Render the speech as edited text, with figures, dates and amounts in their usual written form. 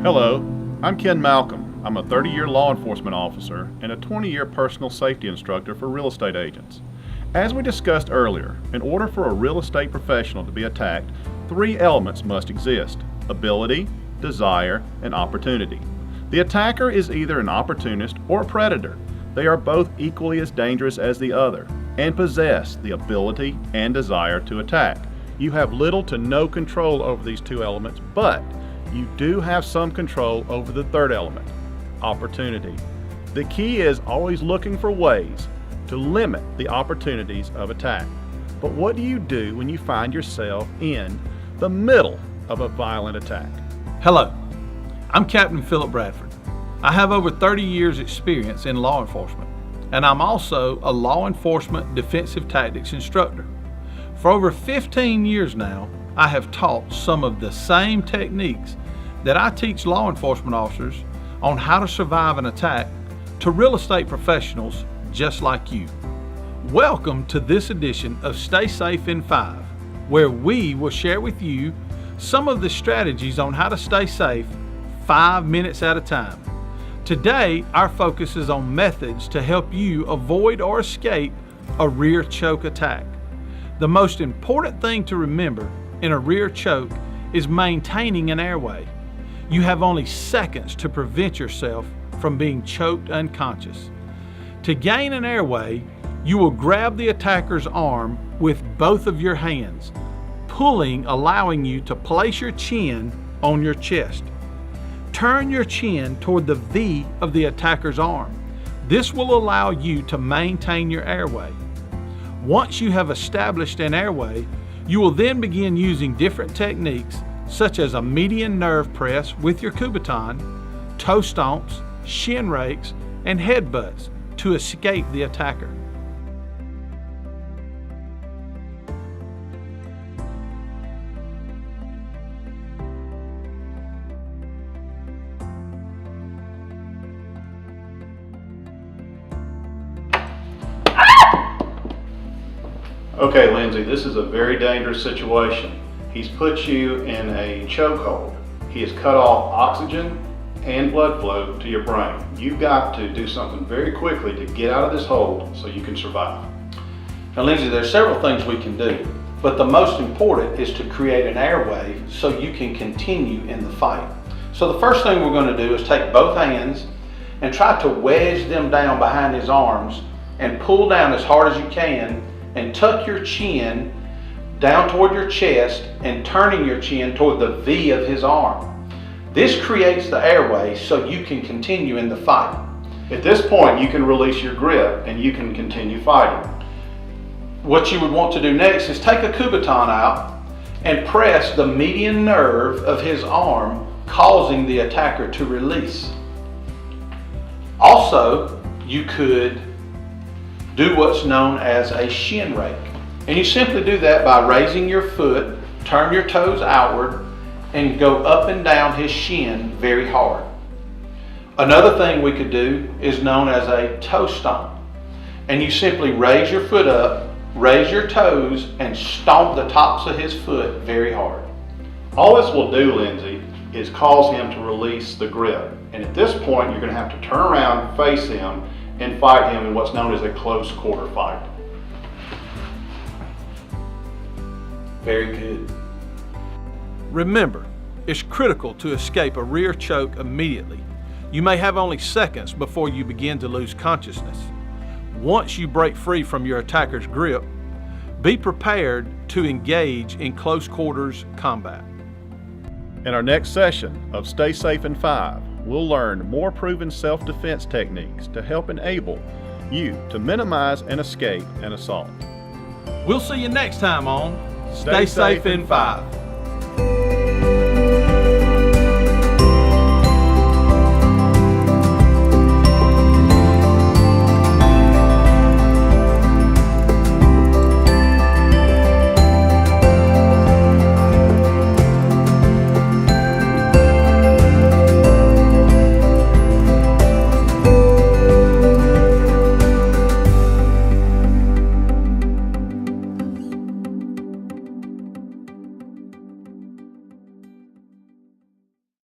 Hello, I'm Ken Malcom. I'm a 30-year law enforcement officer and a 20-year personal safety instructor for real estate agents. As we discussed earlier, in order for a real estate professional to be attacked, three elements must exist: ability, desire, and opportunity. The attacker is either an opportunist or a predator. They are both equally as dangerous as the other and possess the ability and desire to attack. You have little to no control over these two elements, but you do have some control over the third element, opportunity. The key is always looking for ways to limit the opportunities of attack. But what do you do when you find yourself in the middle of a violent attack? Hello, I'm Captain Philip Bradford. I have over 30 years experience in law enforcement, and I'm also a law enforcement defensive tactics instructor. For over 15 years now, I have taught some of the same techniques that I teach law enforcement officers on how to survive an attack to real estate professionals just like you. Welcome to this edition of Stay Safe in 5, where we will share with you some of the strategies on how to stay safe 5 minutes at a time. Today, our focus is on methods to help you avoid or escape a rear choke attack. The most important thing to remember in a rear choke is maintaining an airway. You have only seconds to prevent yourself from being choked unconscious. To gain an airway, you will grab the attacker's arm with both of your hands, pulling allowing you to place your chin on your chest. Turn your chin toward the V of the attacker's arm. This will allow you to maintain your airway. Once you have established an airway, you will then begin using different techniques such as a median nerve press with your kubaton, toe stomps, shin rakes, and headbutts to escape the attacker. Okay, Lindsay, this is a very dangerous situation. He's put you in a chokehold. He has cut off oxygen and blood flow to your brain. You've got to do something very quickly to get out of this hold so you can survive. Now, Lindsay, there's several things we can do, but the most important is to create an airway so you can continue in the fight. So the first thing we're going to do is take both hands and try to wedge them down behind his arms and pull down as hard as you can and tuck your chin down toward your chest and turning your chin toward the V of his arm. This creates the airway so you can continue in the fight. At this point, you can release your grip and you can continue fighting. What you would want to do next is take a kubaton out and press the median nerve of his arm, causing the attacker to release. Also, you could do what's known as a shin rake. And you simply do that by raising your foot, turn your toes outward, and go up and down his shin very hard. Another thing we could do is known as a toe stomp. And you simply raise your foot up, raise your toes, and stomp the tops of his foot very hard. All this will do, Lindsay, is cause him to release the grip. And at this point, you're going to have to turn around, face him, and fight him in what's known as a close quarter fight. Very good. Remember, it's critical to escape a rear choke immediately. You may have only seconds before you begin to lose consciousness. Once you break free from your attacker's grip, be prepared to engage in close quarters combat. In our next session of Stay Safe in 5, we'll learn more proven self-defense techniques to help enable you to minimize and escape an assault. We'll see you next time on Stay Safe in 5.